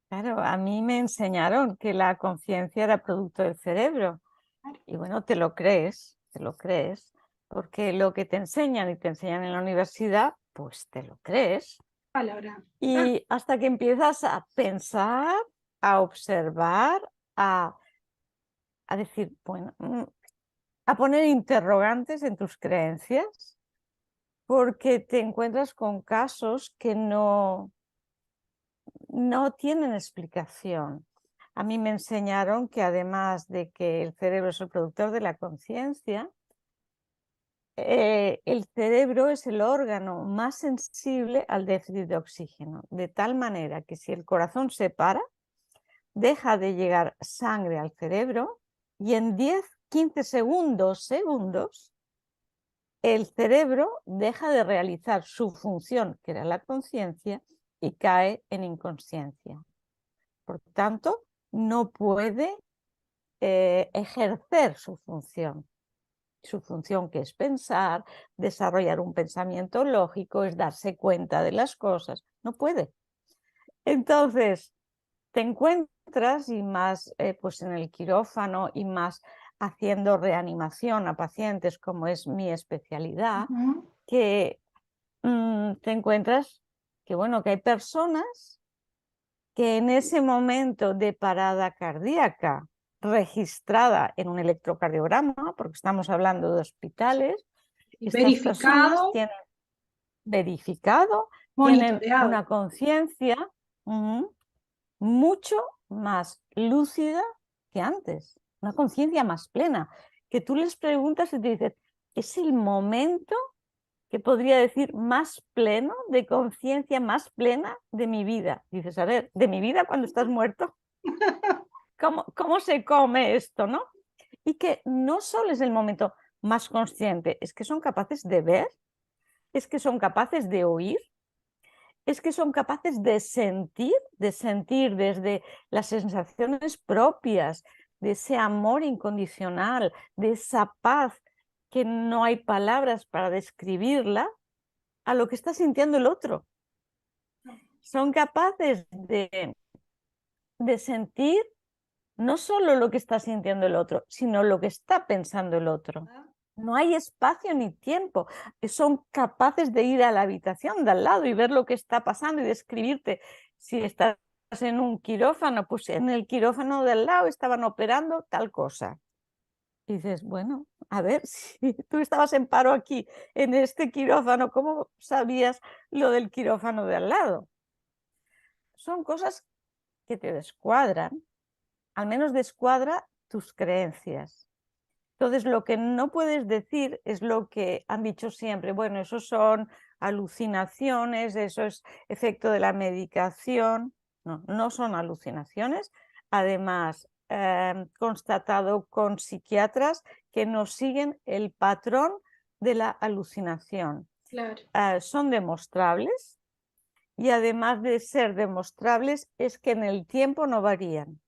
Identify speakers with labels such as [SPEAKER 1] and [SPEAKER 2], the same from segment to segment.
[SPEAKER 1] Claro, a mí me enseñaron que la conciencia era producto del cerebro.
[SPEAKER 2] Claro.
[SPEAKER 1] Y bueno, te lo crees, porque lo que te enseñan y te enseñan en la universidad, pues te lo crees.
[SPEAKER 2] Palabra. Ah,
[SPEAKER 1] Y hasta que empiezas a pensar, a observar, a, a decir, bueno, a poner interrogantes en tus creencias, porque te encuentras con casos que no tienen explicación. A mí me enseñaron que además de que el cerebro es el productor de la conciencia, el cerebro es el órgano más sensible al déficit de oxígeno, de tal manera que si el corazón se para, deja de llegar sangre al cerebro y en 10, 15 segundos, el cerebro deja de realizar su función, que era la conciencia, y cae en inconsciencia. Por tanto, no puede ejercer su función que es pensar, desarrollar un pensamiento lógico, es darse cuenta de las cosas. No puede. Entonces, te encuentras y más pues en el quirófano y más haciendo reanimación a pacientes, como es mi especialidad,
[SPEAKER 2] ujú.
[SPEAKER 1] que te encuentras que, bueno, que hay personas que en ese momento de parada cardíaca registrada en un electrocardiograma, porque estamos hablando de hospitales,
[SPEAKER 2] Y
[SPEAKER 1] estas personas
[SPEAKER 2] verificado,
[SPEAKER 1] tienen verificado, tienen
[SPEAKER 2] monitoreado.
[SPEAKER 1] una conciencia mucho más lúcida que antes, una conciencia más plena, que tú les preguntas y te dicen, es el momento que podría decir más pleno, de conciencia más plena de mi vida. Dices, a ver, ¿de mi vida cuando estás muerto? ¿Cómo se come esto, no? Y que no solo es el momento más consciente, es que son capaces de ver, es que son capaces de oír, es que son capaces de sentir desde las sensaciones propias, de ese amor incondicional, de esa paz que no hay palabras para describirla, a lo que está sintiendo el otro. Son capaces de sentir no solo lo que está sintiendo el otro, sino lo que está pensando el otro. No hay espacio ni tiempo. Son capaces de ir a la habitación de al lado y ver lo que está pasando y describirte. Si estás en un quirófano, pues en el quirófano de al lado estaban operando tal cosa. Y dices, bueno, a ver, si tú estabas en paro aquí, en este quirófano, ¿cómo sabías lo del quirófano de al lado? Son cosas que te descuadran, al menos descuadra tus creencias. Entonces, lo que no puedes decir es lo que han dicho siempre. Bueno, eso son alucinaciones, eso es efecto de la medicación. No, no son alucinaciones. Además, constatado con psiquiatras que no siguen el patrón de la alucinación.
[SPEAKER 2] Claro.
[SPEAKER 1] Son demostrables y además de ser demostrables es que en el tiempo no varían.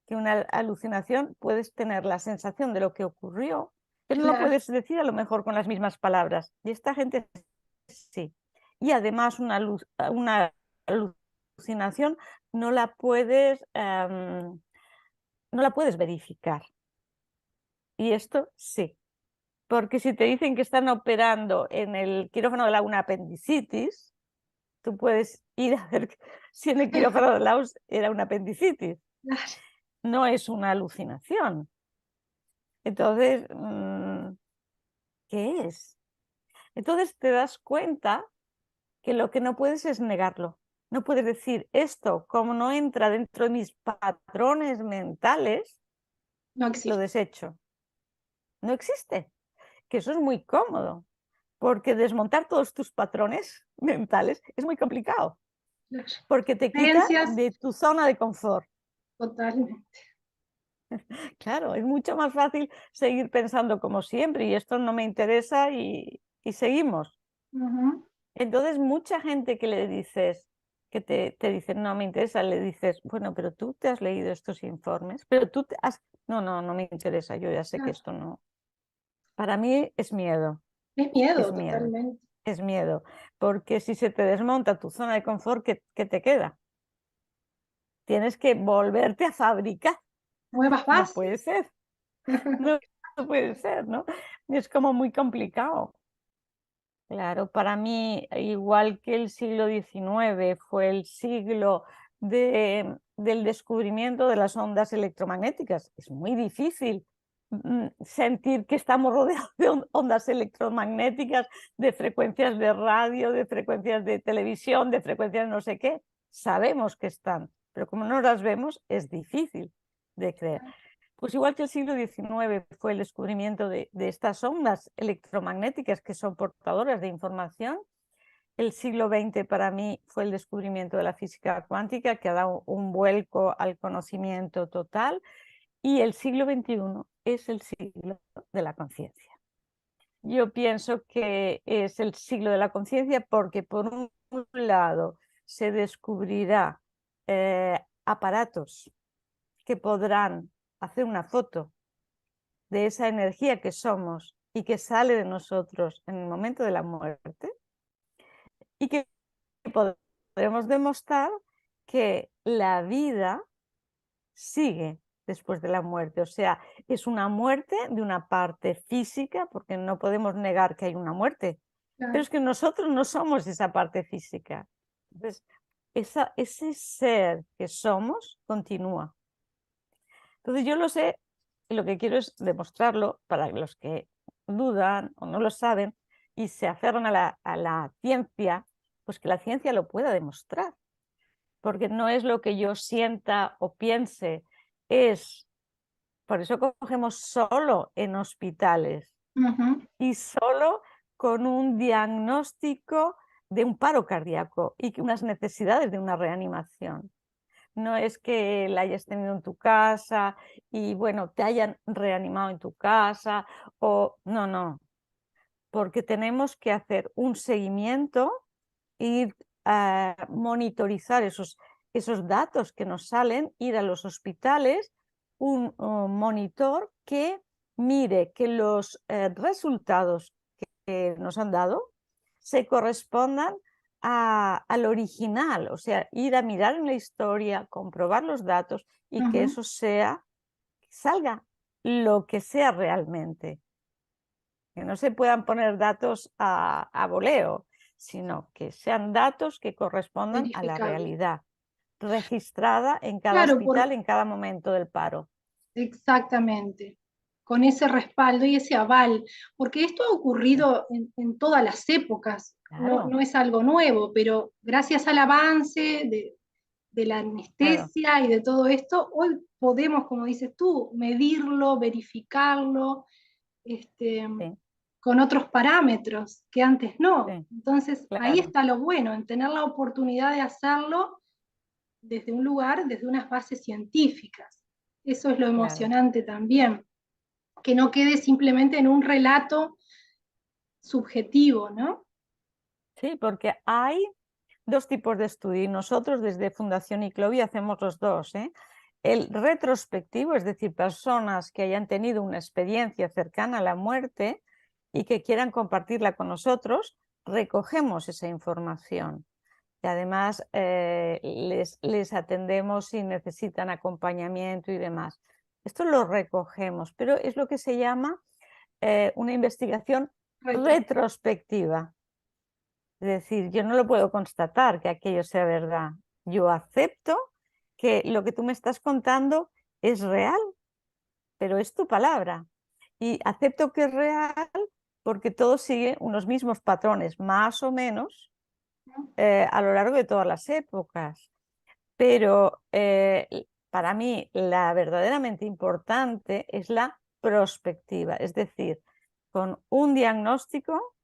[SPEAKER 1] Que una alucinación puedes tener la sensación de lo que ocurrió, pero no lo
[SPEAKER 2] Claro.
[SPEAKER 1] puedes decir a lo mejor con las mismas palabras. Y esta gente sí. Y además una alucinación no la puedes, no la puedes verificar. Y esto sí. Porque si te dicen que están operando en el quirófano de una apendicitis, tú puedes ir a ver si en el quirófano de la era una apendicitis.
[SPEAKER 2] Claro.
[SPEAKER 1] No es una alucinación. Entonces, ¿qué es? Entonces te das cuenta que lo que no puedes es negarlo. No puedes decir esto, como no entra dentro de mis patrones mentales,
[SPEAKER 2] No
[SPEAKER 1] lo
[SPEAKER 2] existe.
[SPEAKER 1] desecho. No existe. Que eso es muy cómodo, porque desmontar todos tus patrones mentales es muy complicado,
[SPEAKER 2] Claro.
[SPEAKER 1] porque te quita
[SPEAKER 2] Creencias,
[SPEAKER 1] de tu zona de confort.
[SPEAKER 2] totalmente.
[SPEAKER 1] Claro, es mucho más fácil seguir pensando como siempre y esto no me interesa y seguimos.
[SPEAKER 2] Ujú.
[SPEAKER 1] Entonces, mucha gente que le dices, que te dicen, no me interesa, le dices, bueno, pero tú te has leído estos informes, pero tú te has... No, no, no me interesa, yo ya sé que
[SPEAKER 2] Claro.
[SPEAKER 1] esto no. Para mí
[SPEAKER 2] Es miedo,
[SPEAKER 1] es miedo,
[SPEAKER 2] totalmente.
[SPEAKER 1] es miedo, porque si se te desmonta tu zona de confort, ¿qué te queda? tienes que volverte a fabricar.
[SPEAKER 2] Nuevas
[SPEAKER 1] No
[SPEAKER 2] bases.
[SPEAKER 1] puede ser, no, no puede ser, ¿no? Es como muy complicado. Claro, para mí, igual que el siglo XIX fue el siglo del descubrimiento de las ondas electromagnéticas, es muy difícil sentir que estamos rodeados de ondas electromagnéticas, de frecuencias de radio, de frecuencias de televisión, de frecuencias no sé qué. Sabemos que están, pero como no las vemos, es difícil de creer. Pues igual que el siglo XIX fue el descubrimiento de estas ondas electromagnéticas que son portadoras de información, el siglo XX para mí fue el descubrimiento de la física cuántica, que ha dado un vuelco al conocimiento total, y el siglo XXI es el siglo de la conciencia. Yo pienso que es el siglo de la conciencia porque por un lado se descubrirá aparatos que podrán hacer una foto de esa energía que somos y que sale de nosotros en el momento de la muerte, y que podremos demostrar que la vida sigue después de la muerte. O sea, es una muerte de una parte física, porque no podemos negar que hay una muerte, pero es que nosotros no somos esa parte física. Entonces, ese ser que somos continúa. Entonces yo lo sé y lo que quiero es demostrarlo para los que dudan o no lo saben y se aferran a la ciencia, pues que la ciencia lo pueda demostrar, porque no es lo que yo sienta o piense, es, por eso cogemos solo en hospitales y solo con un diagnóstico de un paro cardíaco y unas necesidades de una reanimación. No es que la hayas tenido en tu casa y bueno, te hayan reanimado en tu casa o no, porque tenemos que hacer un seguimiento, ir a monitorizar esos datos que nos salen, ir a los hospitales, un monitor que mire que los resultados que nos han dado se correspondan al original, o sea, ir a mirar en la historia, comprobar los datos y que eso salga lo que sea realmente. Que no se puedan poner datos a voleo, sino que sean datos que correspondan a la
[SPEAKER 2] Verificable.
[SPEAKER 1] realidad, registrada en cada
[SPEAKER 2] Claro,
[SPEAKER 1] hospital, en cada momento del paro.
[SPEAKER 2] exactamente, con ese respaldo y ese aval, porque esto ha ocurrido en todas las épocas, no,
[SPEAKER 1] Claro,
[SPEAKER 2] no es algo nuevo, pero gracias al avance de la
[SPEAKER 1] claro,
[SPEAKER 2] anestesia y de todo esto, hoy podemos, como dices tú, medirlo, verificarlo,
[SPEAKER 1] sí,
[SPEAKER 2] con otros parámetros que antes no.
[SPEAKER 1] sí,
[SPEAKER 2] Entonces, ahí
[SPEAKER 1] claro,
[SPEAKER 2] está lo bueno, en tener la oportunidad de hacerlo desde un lugar, desde unas bases científicas. Eso es lo
[SPEAKER 1] claro.
[SPEAKER 2] emocionante también, que no quede simplemente en un relato subjetivo, ¿no?
[SPEAKER 1] Sí, porque hay dos tipos de estudio y nosotros desde Fundación Iclovi hacemos los dos, ¿eh? El retrospectivo, es decir, personas que hayan tenido una experiencia cercana a la muerte y que quieran compartirla con nosotros, recogemos esa información y además les atendemos si necesitan acompañamiento y demás. Esto lo recogemos, pero es lo que se llama una investigación
[SPEAKER 2] Retro.
[SPEAKER 1] retrospectiva. Es decir, yo no lo puedo constatar que aquello sea verdad. Yo acepto que lo que tú me estás contando es real, pero es tu palabra. Y acepto que es real porque todo sigue unos mismos patrones, más o menos, a lo largo de todas las épocas. Pero para mí la verdaderamente importante es la prospectiva, es decir, con un diagnóstico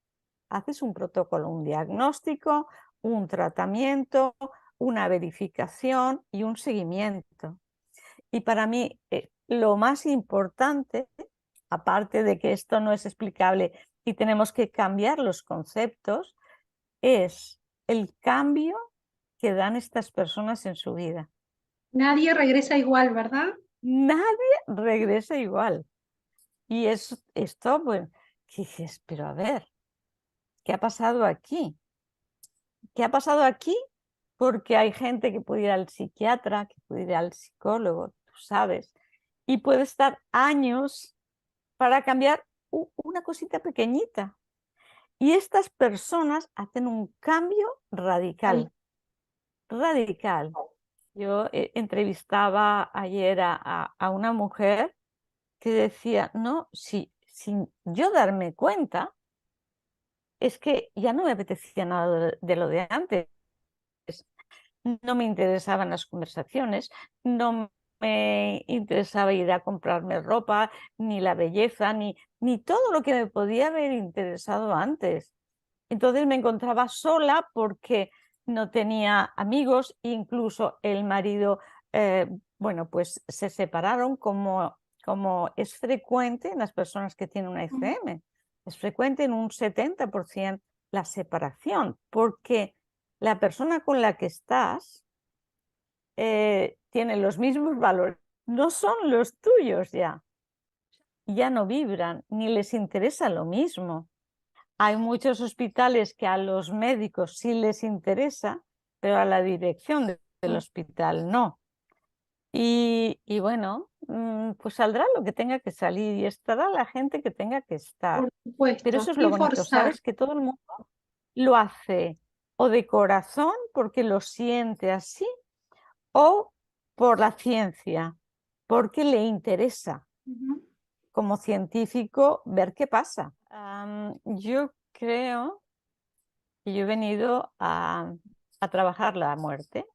[SPEAKER 1] haces un protocolo, un diagnóstico, un tratamiento, una verificación y un seguimiento. Y para mí lo más importante, aparte de que esto no es explicable y tenemos que cambiar los conceptos, es el cambio que dan estas personas en su vida.
[SPEAKER 2] Nadie regresa igual, ¿verdad?
[SPEAKER 1] Nadie regresa igual. Y esto, pues, ¿qué dices? Pero a ver, ¿qué ha pasado aquí? ¿Qué ha pasado aquí? porque hay gente que puede ir al psiquiatra, que puede ir al psicólogo, tú sabes, y puede estar años para cambiar una cosita pequeñita. Y estas personas hacen un cambio radical, radical. Yo entrevistaba ayer a una mujer que decía, no, sin yo darme cuenta, es que ya no me apetecía nada de lo de antes. No me interesaban las conversaciones, no me interesaba ir a comprarme ropa, ni la belleza, ni todo lo que me podía haber interesado antes. Entonces me encontraba sola porque no tenía amigos, incluso el marido, bueno, pues se separaron como es frecuente en las personas que tienen una ICM. Es frecuente en un 70% la separación, porque la persona con la que estás tiene los mismos valores, no son los tuyos ya no vibran, ni les interesa lo mismo. Hay muchos hospitales que a los médicos sí les interesa, pero a la dirección del hospital no. Y bueno, pues saldrá lo que tenga que salir y estará la gente que tenga que estar.
[SPEAKER 2] Por
[SPEAKER 1] Pero
[SPEAKER 2] supuesto,
[SPEAKER 1] eso es lo
[SPEAKER 2] sin
[SPEAKER 1] bonito,
[SPEAKER 2] forzar.
[SPEAKER 1] ¿sabes? Que todo el mundo lo hace o de corazón porque lo siente así o por la ciencia, porque le interesa
[SPEAKER 2] Ujú,
[SPEAKER 1] como científico ver qué pasa. Yo creo que yo he venido a trabajar la muerte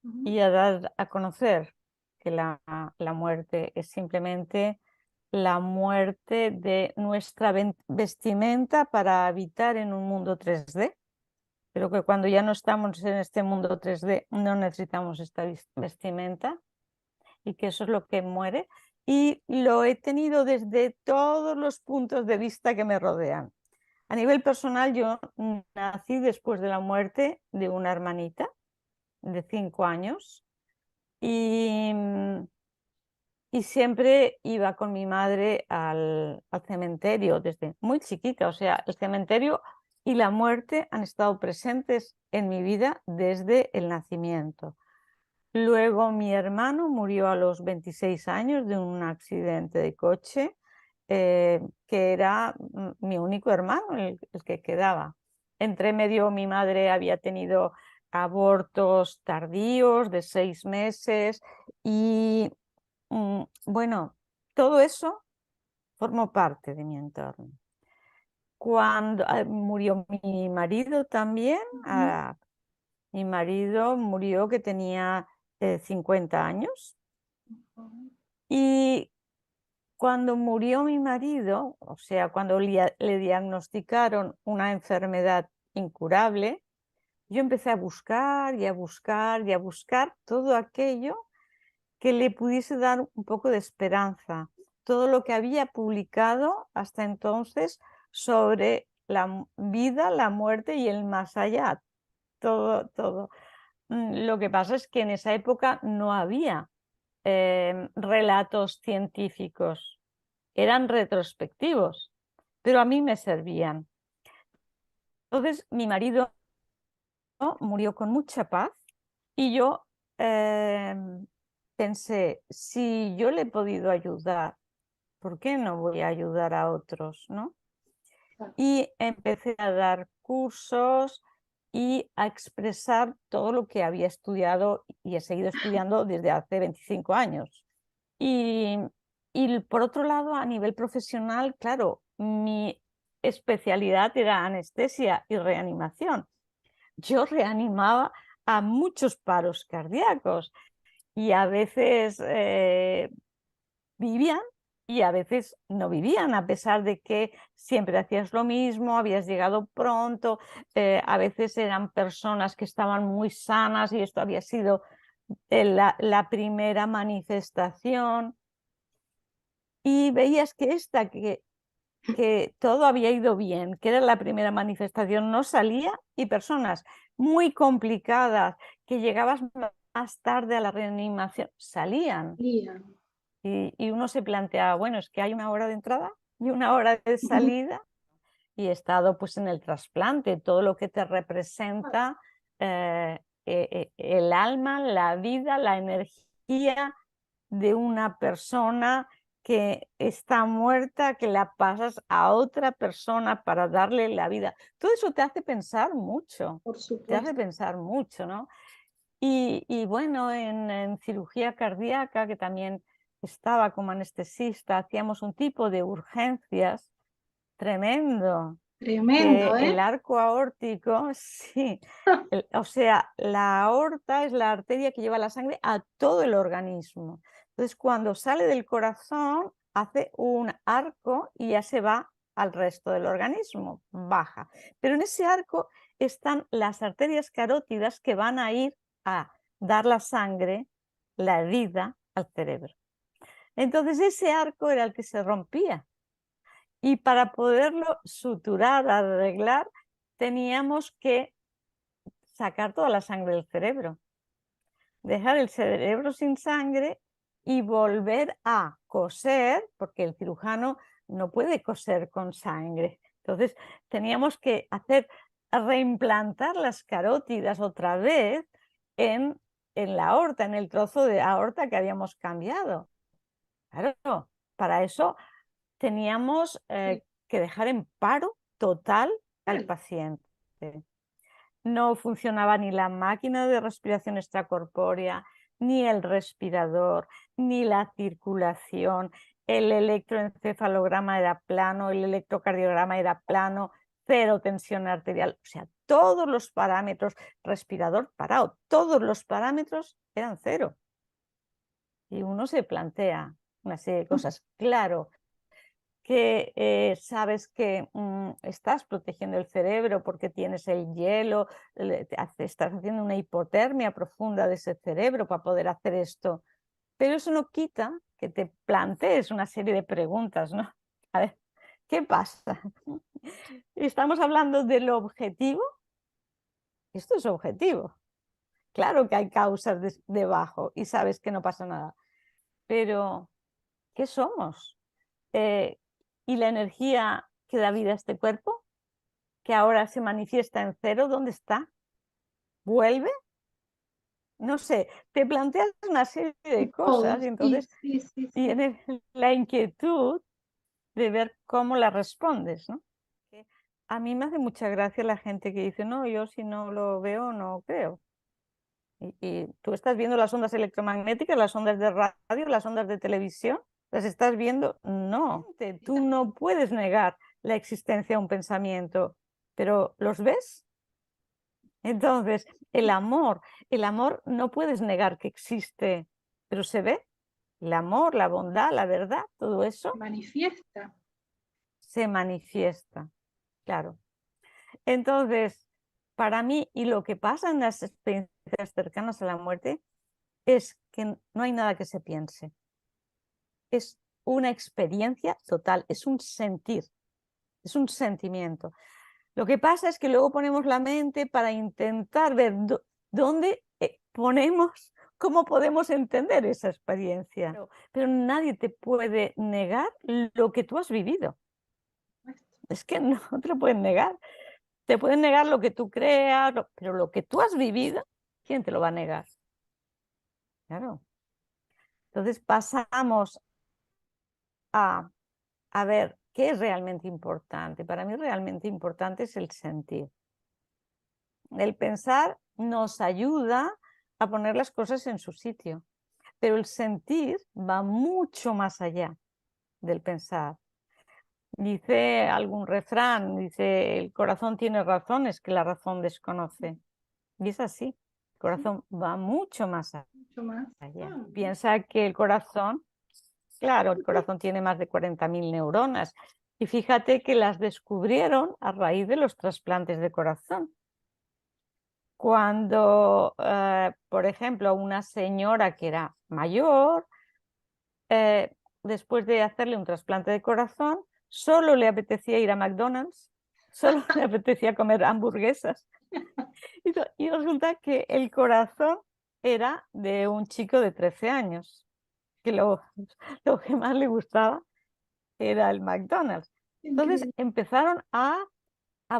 [SPEAKER 2] ujú.
[SPEAKER 1] y a dar a conocer que la muerte es simplemente la muerte de nuestra vestimenta para habitar en un mundo 3D, pero que cuando ya no estamos en este mundo 3D no necesitamos esta vestimenta y que eso es lo que muere. Y lo he tenido desde todos los puntos de vista que me rodean. A nivel personal, yo nací después de la muerte de una hermanita de 5 años y, y siempre iba con mi madre al cementerio desde muy chiquita. O sea, el cementerio y la muerte han estado presentes en mi vida desde el nacimiento. Luego mi hermano murió a los 26 años de un accidente de coche, que era mi único hermano, el que quedaba. Entre medio mi madre había tenido abortos tardíos de 6 meses y bueno, todo eso formó parte de mi entorno. Cuando murió mi marido también,
[SPEAKER 2] Ujú.
[SPEAKER 1] mi marido murió que tenía 50 años y cuando murió mi marido, o sea, cuando le diagnosticaron una enfermedad incurable, yo empecé a buscar y a buscar y a buscar todo aquello que le pudiese dar un poco de esperanza. Todo lo que había publicado hasta entonces sobre la vida, la muerte y el más allá. Todo, todo. Lo que pasa es que en esa época no había relatos científicos, eran retrospectivos, pero a mí me servían. Entonces mi marido murió con mucha paz y yo pensé, si yo le he podido ayudar, ¿por qué no voy a ayudar a otros, no? Y empecé a dar cursos y a expresar todo lo que había estudiado y he seguido estudiando desde hace 25 años. Y, y por otro lado, a nivel profesional, claro, mi especialidad era anestesia y reanimación. Yo reanimaba a muchos paros cardíacos y a veces vivían y a veces no vivían, a pesar de que siempre hacías lo mismo, habías llegado pronto, a veces eran personas que estaban muy sanas y esto había sido la primera manifestación y veías que que todo había ido bien, que era la primera manifestación, no salía y personas muy complicadas que llegabas más tarde a la reanimación salían.
[SPEAKER 2] Bien.
[SPEAKER 1] Y uno se plantea, bueno, es que hay una hora de entrada y una hora de salida y he estado pues en el trasplante, todo lo que te representa el alma, la vida, la energía de una persona que está muerta, que la pasas a otra persona para darle la vida. Todo eso te hace pensar mucho,
[SPEAKER 2] Por
[SPEAKER 1] te hace
[SPEAKER 2] supuesto.
[SPEAKER 1] pensar mucho, ¿no? Y bueno, en cirugía cardíaca, que también estaba como anestesista, hacíamos un tipo de urgencias tremendo, que
[SPEAKER 2] Tremendo,
[SPEAKER 1] el
[SPEAKER 2] ¿eh?
[SPEAKER 1] arco aórtico, sí, o sea, la aorta es la arteria que lleva la sangre a todo el organismo. Entonces, cuando sale del corazón, hace un arco y ya se va al resto del organismo, baja. Pero en ese arco están las arterias carótidas que van a ir a dar la sangre, la vida al cerebro. Entonces, ese arco era el que se rompía. Y para poderlo suturar, arreglar, teníamos que sacar toda la sangre del cerebro, dejar el cerebro sin sangre y volver a coser, porque el cirujano no puede coser con sangre. Entonces teníamos que reimplantar las carótidas otra vez en la aorta, en el trozo de aorta que habíamos cambiado. Claro, para eso teníamos
[SPEAKER 2] Sí,
[SPEAKER 1] que dejar en paro total al
[SPEAKER 2] claro.
[SPEAKER 1] paciente. No funcionaba ni la máquina de respiración extracorpórea, ni el respirador, ni la circulación. El electroencefalograma era plano, el electrocardiograma era plano, cero tensión arterial. O sea, todos los parámetros, respirador parado, todos los parámetros eran cero. Y uno se plantea una serie de cosas. Claro, que sabes que estás protegiendo el cerebro porque tienes el hielo, estás haciendo una hipotermia profunda de ese cerebro para poder hacer esto. Pero eso no quita que te plantees una serie de preguntas, ¿no? A ver, ¿qué pasa? ¿Estamos hablando de lo objetivo? Esto es objetivo. Claro que hay causas debajo y sabes que no pasa nada. Pero, ¿qué somos? Eh, ¿Y la energía que da vida a este cuerpo, que ahora se manifiesta en cero, dónde está? ¿Vuelve? No sé, te planteas una serie de cosas
[SPEAKER 2] Todo,
[SPEAKER 1] y
[SPEAKER 2] sí,
[SPEAKER 1] entonces
[SPEAKER 2] sí, sí, sí.
[SPEAKER 1] tienes la inquietud de ver cómo la respondes, ¿no? A mí me hace mucha gracia la gente que dice, no, yo si no lo veo, no creo. Y tú estás viendo las ondas electromagnéticas, las ondas de radio, las ondas de televisión, ¿las estás viendo? No, tú no puedes negar la existencia de un pensamiento, pero ¿los ves? Entonces, el amor no puedes negar que existe, pero se ve. El amor, la bondad, la verdad, todo
[SPEAKER 2] Se
[SPEAKER 1] eso
[SPEAKER 2] manifiesta.
[SPEAKER 1] se manifiesta, claro. Entonces, para mí, y lo que pasa en las experiencias cercanas a la muerte, es que no hay nada que se piense. Es una experiencia total, es un sentir, es un sentimiento. Lo que pasa es que luego ponemos la mente para intentar ver dónde ponemos, cómo podemos entender esa experiencia. Pero nadie te puede negar lo que tú has vivido. Es que no te lo pueden negar. Te pueden negar lo que tú creas, pero lo que tú has vivido, ¿quién te lo va a negar? Claro. Entonces pasamos a ver qué es realmente importante. Para mí realmente importante es el sentir. El pensar nos ayuda a poner las cosas en su sitio, pero el sentir va mucho más allá del pensar. Dice algún refrán, dice, el corazón tiene razones que la razón desconoce. Y es así, el
[SPEAKER 2] Sí,
[SPEAKER 1] corazón va mucho más
[SPEAKER 2] mucho más.
[SPEAKER 1] allá.
[SPEAKER 2] Ah,
[SPEAKER 1] Piensa que el corazón, claro, el corazón tiene más de 40.000 neuronas. Y fíjate que las descubrieron a raíz de los trasplantes de corazón. Cuando, por ejemplo, una señora que era mayor, después de hacerle un trasplante de corazón, solo le apetecía ir a McDonald's, solo le apetecía comer hamburguesas. Y resulta que el corazón era de un chico de 13 años, que lo que más le gustaba era el McDonald's. Entonces
[SPEAKER 2] increíble.
[SPEAKER 1] empezaron a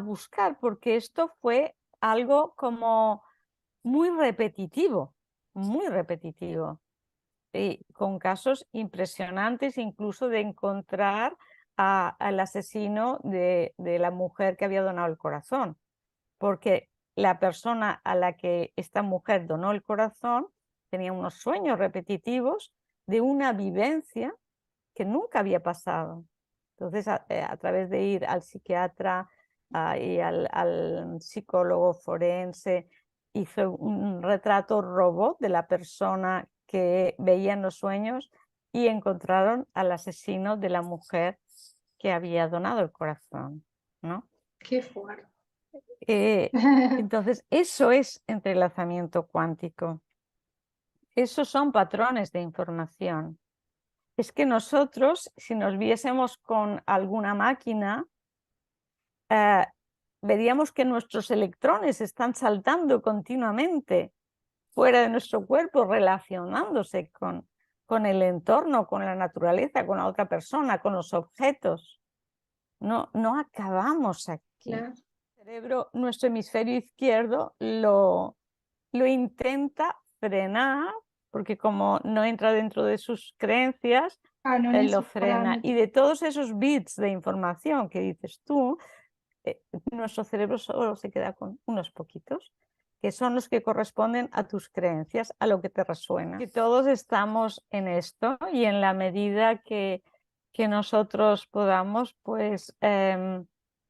[SPEAKER 1] buscar, porque esto fue algo como muy repetitivo, y con casos impresionantes incluso de encontrar al asesino de la mujer que había donado el corazón, porque la persona a la que esta mujer donó el corazón tenía unos sueños repetitivos de una vivencia que nunca había pasado. Entonces, a través de ir al psiquiatra y al psicólogo forense, hizo un retrato robot de la persona que veía en los sueños y encontraron al asesino de la mujer que había donado el corazón, ¿no?
[SPEAKER 2] Qué fuerte.
[SPEAKER 1] Entonces, eso es entrelazamiento cuántico. Esos son patrones de información. Es que nosotros, si nos viésemos con alguna máquina, veríamos que nuestros electrones están saltando continuamente fuera de nuestro cuerpo, relacionándose con el entorno, con la naturaleza, con la otra persona, con los objetos. No acabamos aquí.
[SPEAKER 2] Claro.
[SPEAKER 1] El cerebro, nuestro hemisferio izquierdo, lo intenta frenar, porque como no entra dentro de sus creencias,
[SPEAKER 2] No
[SPEAKER 1] él
[SPEAKER 2] es
[SPEAKER 1] lo
[SPEAKER 2] un
[SPEAKER 1] frena.
[SPEAKER 2] parámetro.
[SPEAKER 1] Y de todos esos bits de información que dices tú, nuestro cerebro solo se queda con unos poquitos, que son los que corresponden a tus creencias, a lo que te resuena. Que todos estamos en esto y en la medida que nosotros podamos, pues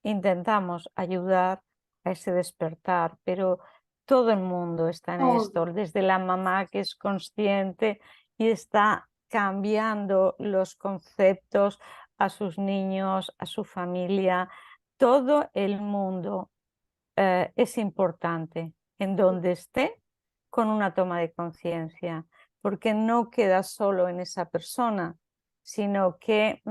[SPEAKER 1] intentamos ayudar a ese despertar, pero todo el mundo está en esto, desde la mamá que es consciente y está cambiando los conceptos a sus niños, a su familia. Todo el mundo es importante en donde esté con una toma de conciencia, porque no queda solo en esa persona, sino que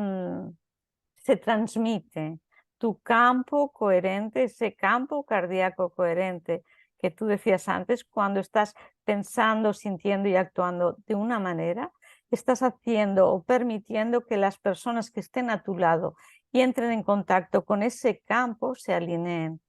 [SPEAKER 1] se transmite tu campo coherente, ese campo cardíaco coherente que tú decías antes, cuando estás pensando, sintiendo y actuando de una manera, estás haciendo o permitiendo que las personas que estén a tu lado y entren en contacto con ese campo se alineen.